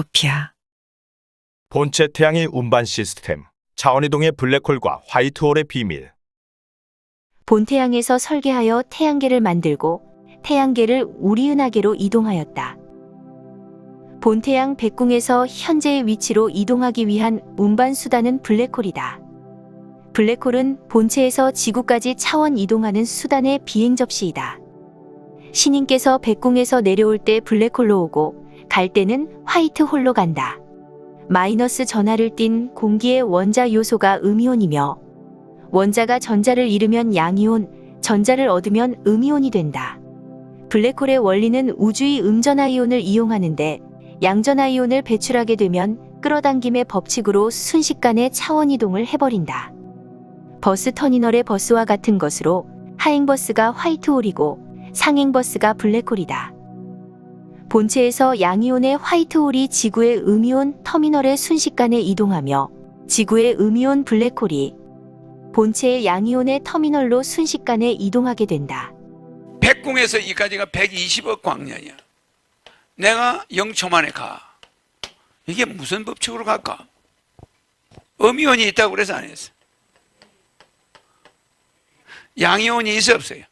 유토피아. 본체 태양의 운반 시스템, 차원이동의 블랙홀과 화이트홀의 비밀. 본태양에서 설계하여 태양계를 만들고 태양계를 우리은하계로 이동하였다. 본태양 백궁에서 현재의 위치로 이동하기 위한 운반 수단은 블랙홀이다. 블랙홀은 본체에서 지구까지 차원 이동하는 수단의 비행 접시이다. 신인께서 백궁에서 내려올 때 블랙홀로 오고 갈 때는 화이트홀로 간다. 마이너스 전하를 띤 공기의 원자 요소가 음이온이며 원자가 전자를 잃으면 양이온, 전자를 얻으면 음이온이 된다. 블랙홀의 원리는 우주의 음전하이온을 이용하는데 양전하이온을 배출하게 되면 끌어당김의 법칙으로 순식간에 차원이동을 해버린다. 버스 터미널의 버스와 같은 것으로 하행버스가 화이트홀이고 상행버스가 블랙홀이다. 본체에서 양이온의 화이트홀이 지구의 음이온 터미널에 순식간에 이동하며 지구의 음이온 블랙홀이 본체의 양이온의 터미널로 순식간에 이동하게 된다. 백궁에서 이까지가 120억 광년이야. 내가 0초 만에 가. 이게 무슨 법칙으로 갈까? 음이온이 있다고 그래서 안 했어. 양이온이 있어 없어요?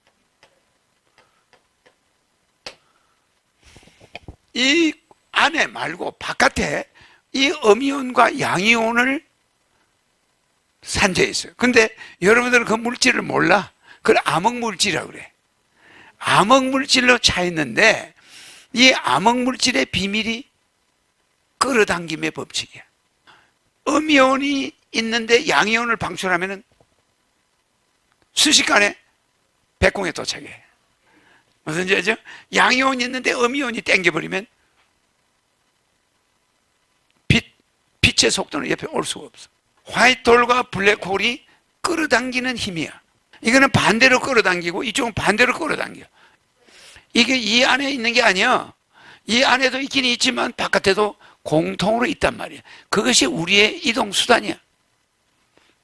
이 안에 말고 바깥에 이 음이온과 양이온을 산재해 있어요. 근데 여러분들은 그 물질을 몰라. 그걸 암흑물질이라고 그래. 암흑물질로 차 있는데 이 암흑물질의 비밀이 끌어당김의 법칙이야. 음이온이 있는데 양이온을 방출하면은 순식간에 백궁에 도착해. 무슨 죄죠? 양이온이 있는데 음이온이 땡겨버리면 빛의 속도는 옆에 올 수가 없어. 화이트홀과 블랙홀이 끌어당기는 힘이야. 이거는 반대로 끌어당기고 이쪽은 반대로 끌어당겨. 이게 이 안에 있는 게 아니야. 이 안에도 있긴 있지만 바깥에도 공통으로 있단 말이야. 그것이 우리의 이동수단이야.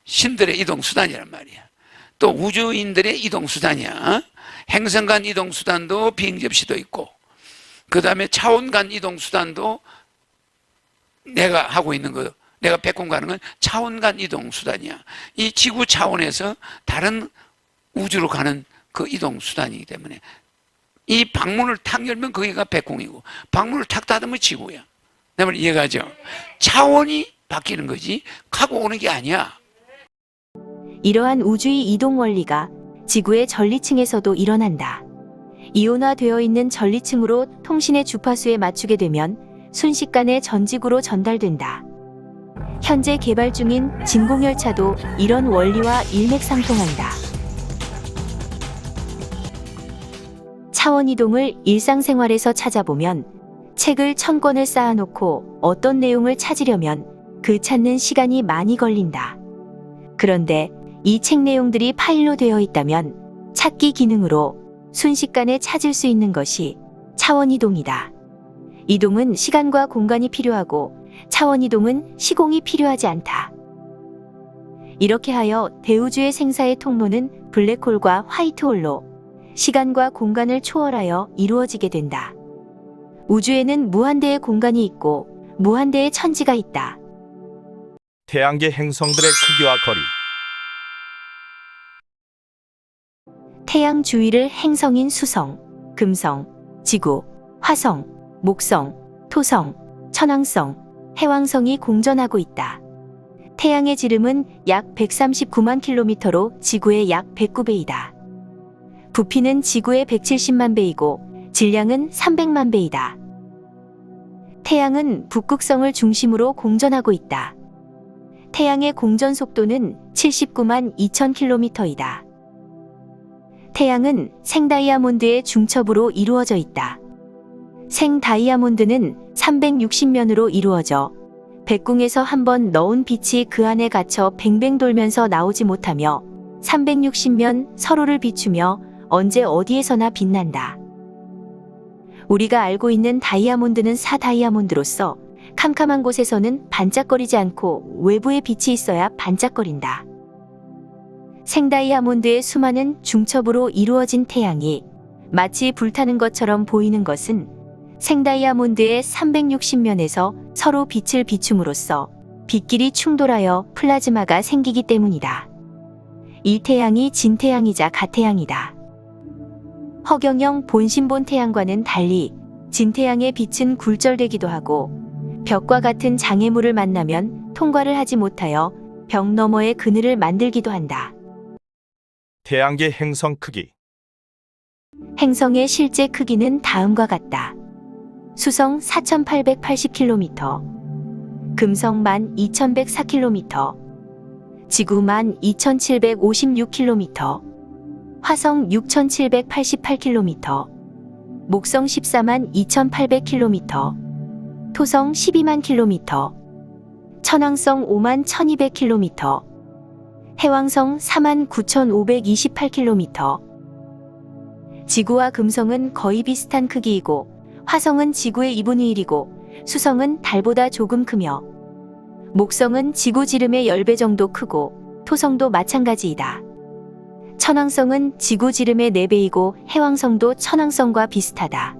신들의 이동수단이란 말이야. 또 우주인들의 이동수단이야. 행성 간 이동수단도 비행접시도 있고, 그 다음에 차원 간 이동수단도 내가 하고 있는 거, 내가 백궁 가는 건 차원 간 이동수단이야. 이 지구 차원에서 다른 우주로 가는 그 이동수단이기 때문에 이 방문을 탁 열면 거기가 백궁이고 방문을 탁 닫으면 지구야. 내 말 이해가죠? 차원이 바뀌는 거지 가고 오는 게 아니야. 이러한 우주의 이동 원리가 지구의 전리층에서도 일어난다. 이온화되어 있는 전리층으로 통신의 주파수에 맞추게 되면 순식간에 전지구로 전달된다. 현재 개발 중인 진공열차도 이런 원리와 일맥상통한다. 차원이동을 일상생활에서 찾아보면 책을 1000권을 쌓아놓고 어떤 내용을 찾으려면 그 찾는 시간이 많이 걸린다. 그런데 이 책 내용들이 파일로 되어 있다면 찾기 기능으로 순식간에 찾을 수 있는 것이 차원이동이다. 이동은 시간과 공간이 필요하고 차원이동은 시공이 필요하지 않다. 이렇게 하여 대우주의 생사의 통로는 블랙홀과 화이트홀로 시간과 공간을 초월하여 이루어지게 된다. 우주에는 무한대의 공간이 있고 무한대의 천지가 있다. 태양계 행성들의 크기와 거리. 태양 주위를 행성인 수성, 금성, 지구, 화성, 목성, 토성, 천왕성, 해왕성이 공전하고 있다. 태양의 지름은 약 139만 킬로미터로 지구의 약 109배이다. 부피는 지구의 170만 배이고 질량은 300만 배이다. 태양은 북극성을 중심으로 공전하고 있다. 태양의 공전 속도는 79만 2천 킬로미터이다. 태양은 생다이아몬드의 중첩으로 이루어져 있다. 생다이아몬드는 360면으로 이루어져 백궁에서 한번 넣은 빛이 그 안에 갇혀 뱅뱅 돌면서 나오지 못하며 360면 서로를 비추며 언제 어디에서나 빛난다. 우리가 알고 있는 다이아몬드는 사다이아몬드로서 캄캄한 곳에서는 반짝거리지 않고 외부에 빛이 있어야 반짝거린다. 생다이아몬드의 수많은 중첩으로 이루어진 태양이 마치 불타는 것처럼 보이는 것은 생다이아몬드의 360면에서 서로 빛을 비춤으로써 빛끼리 충돌하여 플라즈마가 생기기 때문이다. 이 태양이 진태양이자 가태양이다. 허경영 본신본 태양과는 달리 진태양의 빛은 굴절되기도 하고 벽과 같은 장애물을 만나면 통과를 하지 못하여 벽 너머의 그늘을 만들기도 한다. 태양계 행성 크기. 행성의 실제 크기는 다음과 같다. 수성 4,880km, 금성 12,104km, 지구 12,756km, 화성 6,788km, 목성 142,800km, 토성 12,000km, 천왕성 51,200km, 해왕성 49,528km. 지구와 금성은 거의 비슷한 크기이고 화성은 지구의 2분의 1이고 수성은 달보다 조금 크며 목성은 지구 지름의 10배 정도 크고 토성도 마찬가지이다. 천왕성은 지구 지름의 4배이고 해왕성도 천왕성과 비슷하다.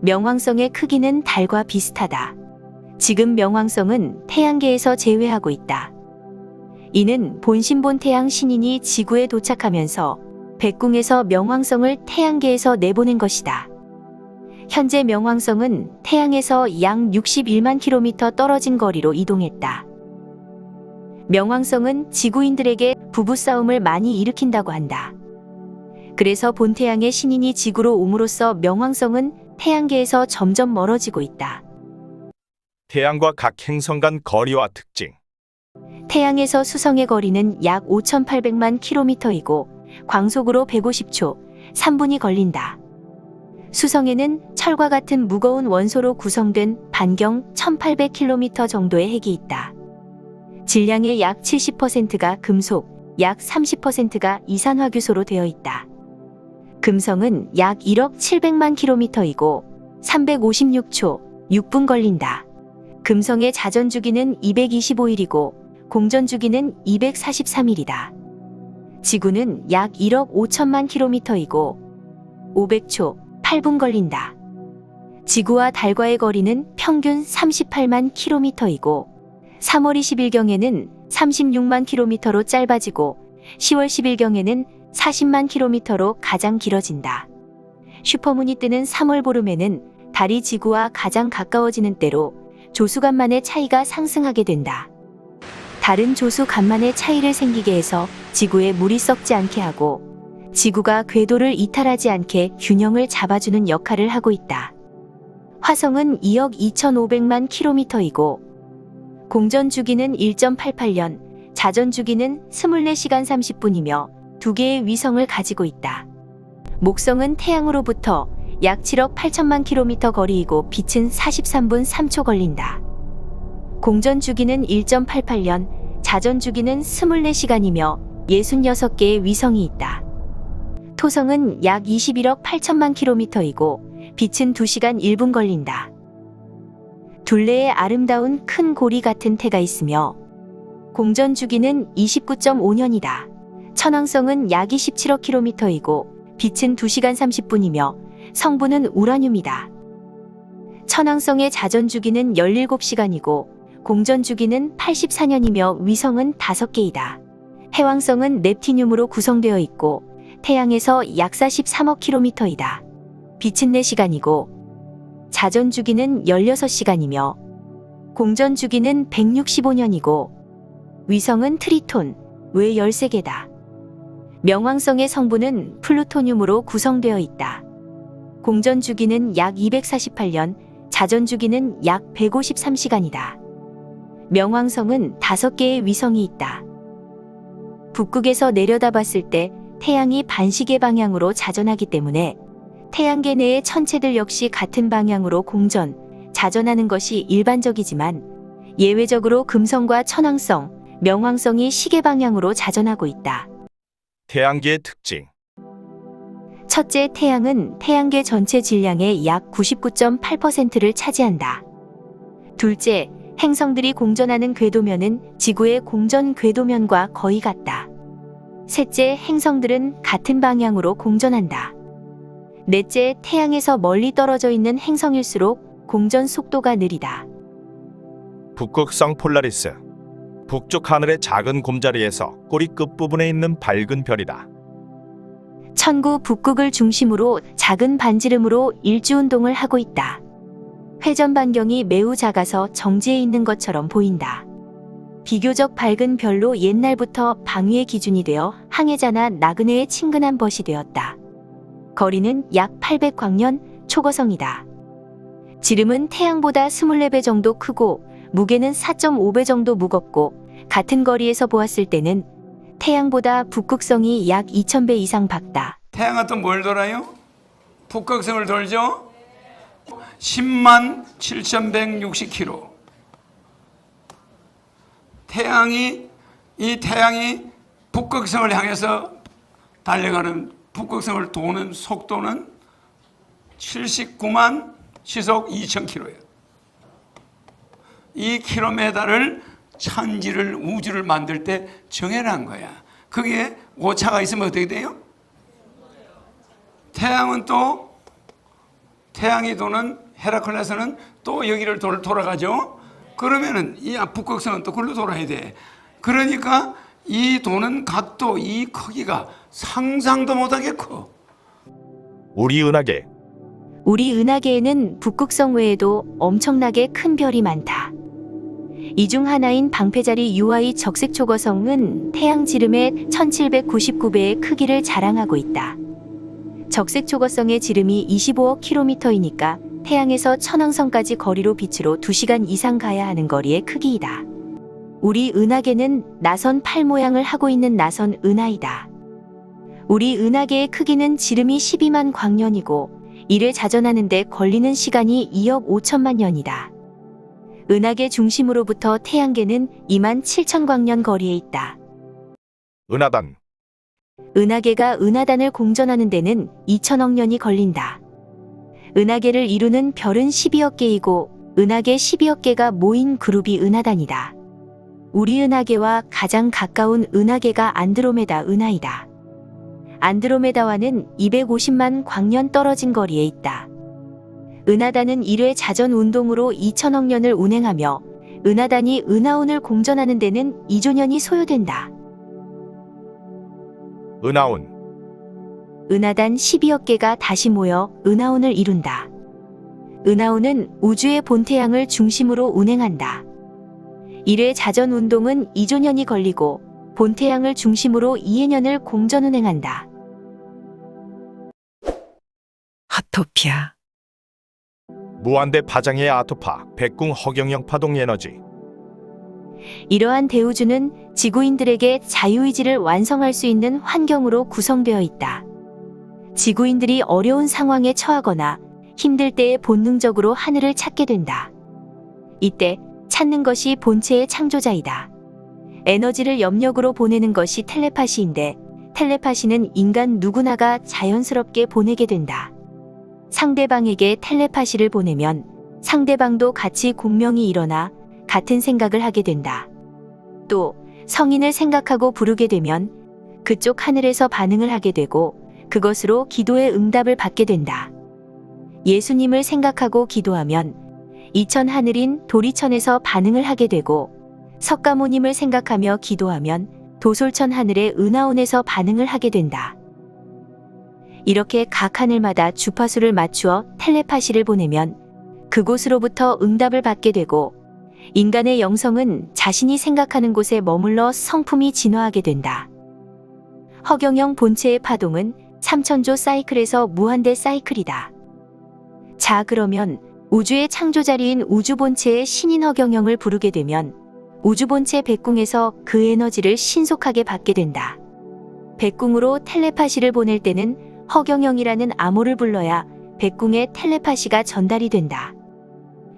명왕성의 크기는 달과 비슷하다. 지금 명왕성은 태양계에서 제외하고 있다. 이는 본신본 태양 신인이 지구에 도착하면서 백궁에서 명왕성을 태양계에서 내보낸 것이다. 현재 명왕성은 태양에서 약 61만 킬로미터 떨어진 거리로 이동했다. 명왕성은 지구인들에게 부부싸움을 많이 일으킨다고 한다. 그래서 본태양의 신인이 지구로 옴으로써 명왕성은 태양계에서 점점 멀어지고 있다. 태양과 각 행성 간 거리와 특징. 태양에서 수성의 거리는 약 5,800만 킬로미터이고 광속으로 150초, 3분이 걸린다. 수성에는 철과 같은 무거운 원소로 구성된 반경 1,800km 정도의 핵이 있다. 질량의 약 70%가 금속, 약 30%가 이산화규소로 되어 있다. 금성은 약 1억 700만 킬로미터이고 356초, 6분 걸린다. 금성의 자전주기는 225일이고 공전주기는 243일이다. 지구는 약 1억 5천만 킬로미터이고 500초, 8분 걸린다. 지구와 달과의 거리는 평균 38만 킬로미터이고 3월 20일경에는 36만 킬로미터로 짧아지고 10월 10일경에는 40만 킬로미터로 가장 길어진다. 슈퍼문이 뜨는 3월 보름에는 달이 지구와 가장 가까워지는 때로 조수간만의 차이가 상승하게 된다. 달은 조수간만의 차이를 생기게 해서 지구에 물이 썩지 않게 하고 지구가 궤도를 이탈하지 않게 균형을 잡아주는 역할을 하고 있다. 화성은 2억 2,500만 킬로미터이고 공전주기는 1.88년, 자전주기는 24시간 30분이며 2개의 위성을 가지고 있다. 목성은 태양으로부터 약 7억 8천만 킬로미터 거리이고 빛은 43분 3초 걸린다. 공전주기는 1.88년, 자전주기는 24시간이며 66개의 위성이 있다. 토성은 약 21억 8천만 킬로미터이고 빛은 2시간 1분 걸린다. 둘레에 아름다운 큰 고리 같은 태가 있으며 공전주기는 29.5년이다. 천왕성은 약 27억 킬로미터이고 빛은 2시간 30분이며 성분은 우라늄이다. 천왕성의 자전주기는 17시간이고 공전주기는 84년이며 위성은 5개이다. 해왕성은 넵티늄으로 구성되어 있고 태양에서 약 43억 킬로미터이다. 빛은 4시간이고 자전주기는 16시간이며 공전주기는 165년이고 위성은 트리톤, 외 13개다. 명왕성의 성분은 플루토늄으로 구성되어 있다. 공전주기는 약 248년, 자전주기는 약 153시간이다. 명왕성은 5개의 위성이 있다. 북극에서 내려다봤을 때 태양이 반시계 방향으로 자전하기 때문에 태양계 내의 천체들 역시 같은 방향으로 공전, 자전하는 것이 일반적이지만 예외적으로 금성과 천왕성, 명왕성이 시계 방향으로 자전하고 있다. 태양계의 특징. 첫째, 태양은 태양계 전체 질량의 약 99.8%를 차지한다. 둘째, 행성들이 공전하는 궤도면은 지구의 공전 궤도면과 거의 같다. 셋째, 행성들은 같은 방향으로 공전한다. 넷째, 태양에서 멀리 떨어져 있는 행성일수록 공전 속도가 느리다. 북극성 폴라리스. 북쪽 하늘의 작은 곰자리에서 꼬리 끝부분에 있는 밝은 별이다. 천구, 북극을 중심으로 작은 반지름으로 일주운동을 하고 있다. 회전 반경이 매우 작아서 정지해 있는 것처럼 보인다. 비교적 밝은 별로 옛날부터 방위의 기준이 되어 항해자나 나그네의 친근한 벗이 되었다. 거리는 약 800광년, 초거성이다. 지름은 태양보다 24배 정도 크고 무게는 4.5배 정도 무겁고 같은 거리에서 보았을 때는 태양보다 북극성이 약 2000배 이상 밝다. 태양은 또 뭘 돌아요? 북극성을 돌죠? 10만 7160km. 이 태양이 북극성을 향해서 달려가는, 북극성을 도는 속도는 79만 시속 2000km예요. 이 킬로미터를 천지를, 우주를 만들 때 정해놓은 거야. 그게 오차가 있으면 어떻게 돼요? 태양은 또, 태양이 도는 헤라클레스는 또 여기를 돌아가죠. 그러면은 이 북극성은 또 글로 돌아야 돼. 그러니까 이 도는 각도, 이 크기가 상상도 못하게 커. 우리 은하계. 우리 은하계에는 북극성 외에도 엄청나게 큰 별이 많다. 이 중 하나인 방패자리 UI 적색초거성은 태양 지름의 1799배의 크기를 자랑하고 있다. 적색초거성의 지름이 25억 킬로미터이니까 태양에서 천왕성까지 거리로 빛으로 2시간 이상 가야 하는 거리의 크기이다. 우리 은하계는 나선 팔 모양을 하고 있는 나선 은하이다. 우리 은하계의 크기는 지름이 12만 광년이고 이를 자전하는 데 걸리는 시간이 2억 5천만 년이다. 은하계 중심으로부터 태양계는 2만 7천 광년 거리에 있다. 은하단. 은하계가 은하단을 공전하는 데는 2천억 년이 걸린다. 은하계를 이루는 별은 12억 개이고 은하계 12억 개가 모인 그룹이 은하단이다. 우리 은하계와 가장 가까운 은하계가 안드로메다 은하이다. 안드로메다와는 250만 광년 떨어진 거리에 있다. 은하단은 1회 자전 운동으로 2천억 년을 운행하며 은하단이 은하운을 공전하는 데는 2조 년이 소요된다. 은하운. 은하단 12억 개가 다시 모여 은하운을 이룬다. 은하운은 우주의 본태양을 중심으로 운행한다. 1회 자전 운동은 2조 년이 걸리고 본태양을 중심으로 2회 년을 공전 운행한다. 하토피아. 무한대 파장의 아토파, 백궁 허경영 파동 에너지. 이러한 대우주는 지구인들에게 자유의지를 완성할 수 있는 환경으로 구성되어 있다. 지구인들이 어려운 상황에 처하거나 힘들 때에 본능적으로 하늘을 찾게 된다. 이때 찾는 것이 본체의 창조자이다. 에너지를 염력으로 보내는 것이 텔레파시인데 텔레파시는 인간 누구나가 자연스럽게 보내게 된다. 상대방에게 텔레파시를 보내면 상대방도 같이 공명이 일어나 같은 생각을 하게 된다. 또 성인을 생각하고 부르게 되면 그쪽 하늘에서 반응을 하게 되고 그것으로 기도의 응답을 받게 된다. 예수님을 생각하고 기도하면 이천 하늘인 도리천에서 반응을 하게 되고 석가모님을 생각하며 기도하면 도솔천 하늘의 은하온에서 반응을 하게 된다. 이렇게 각 하늘마다 주파수를 맞추어 텔레파시를 보내면 그곳으로부터 응답을 받게 되고 인간의 영성은 자신이 생각하는 곳에 머물러 성품이 진화하게 된다. 허경영 본체의 파동은 3000조 사이클에서 무한대 사이클이다. 자, 그러면 우주의 창조자리인 우주본체의 신인 허경영을 부르게 되면 우주본체 백궁에서 그 에너지를 신속하게 받게 된다. 백궁으로 텔레파시를 보낼 때는 허경영이라는 암호를 불러야 백궁에 텔레파시가 전달이 된다.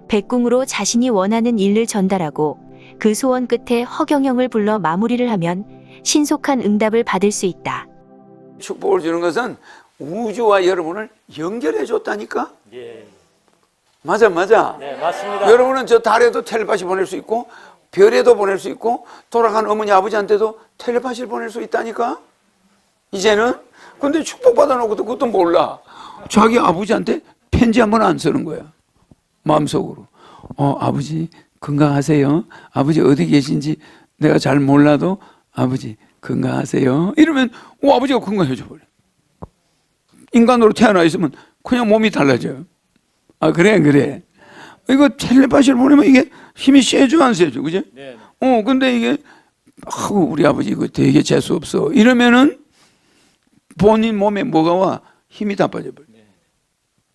백궁으로 자신이 원하는 일을 전달하고 그 소원 끝에 허경영을 불러 마무리를 하면 신속한 응답을 받을 수 있다. 축복을 주는 것은 우주와 여러분을 연결해 줬다니까? 예. 맞아. 네, 맞습니다. 여러분은 저 달에도 텔레파시 보낼 수 있고 별에도 보낼 수 있고 돌아간 어머니 아버지한테도 텔레파시를 보낼 수 있다니까? 이제는. 근데 축복받아 놓고도 그것도 몰라. 자기 아버지한테 편지 한 번 안 쓰는 거야. 마음속으로. 아버지 건강하세요. 아버지 어디 계신지 내가 잘 몰라도 아버지 건강하세요. 이러면 아버지가 건강해져 버려. 인간으로 태어나 있으면 그냥 몸이 달라져요. 아 그래. 이거 텔레파시를 보내면 이게 힘이 세죠 안 세죠, 그죠? 네. 근데 이게 우리 아버지 이거 되게 재수 없어. 이러면은 본인 몸에 뭐가 와? 힘이 다 빠져버려. 네.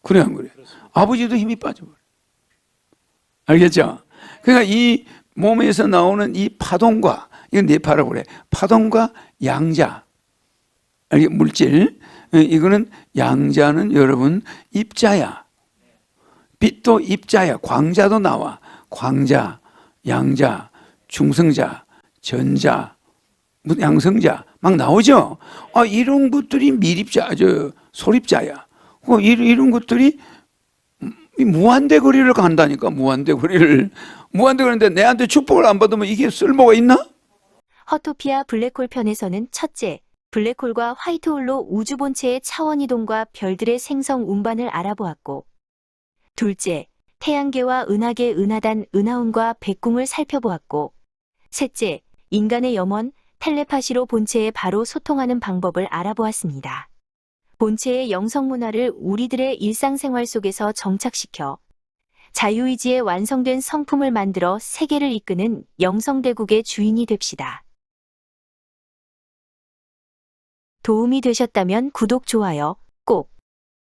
그래 안 그래? 그렇습니다. 아버지도 힘이 빠져버려. 알겠죠? 그러니까 이 몸에서 나오는 이 파동과 이건 뇌파라고 그래. 파동과 양자, 물질. 이거는 양자는 여러분 입자야. 빛도 입자야. 광자도 나와. 광자, 양자, 중성자, 전자, 양성자 막 나오죠. 이런 것들이 밀입자, 소립자야. 이런 것들이 무한대 거리를 간다니까. 무한대 거리인데 내한테 축복을 안 받으면 이게 쓸모가 있나? 허토피아 블랙홀 편에서는 첫째, 블랙홀과 화이트홀로 우주 본체의 차원 이동과 별들의 생성 운반을 알아보았고, 둘째, 태양계와 은하계 은하단 은하운과 백궁을 살펴보았고, 셋째, 인간의 염원, 텔레파시로 본체에 바로 소통하는 방법을 알아보았습니다. 본체의 영성문화를 우리들의 일상생활 속에서 정착시켜 자유의지에 완성된 성품을 만들어 세계를 이끄는 영성대국의 주인이 됩시다. 도움이 되셨다면 구독, 좋아요 꼭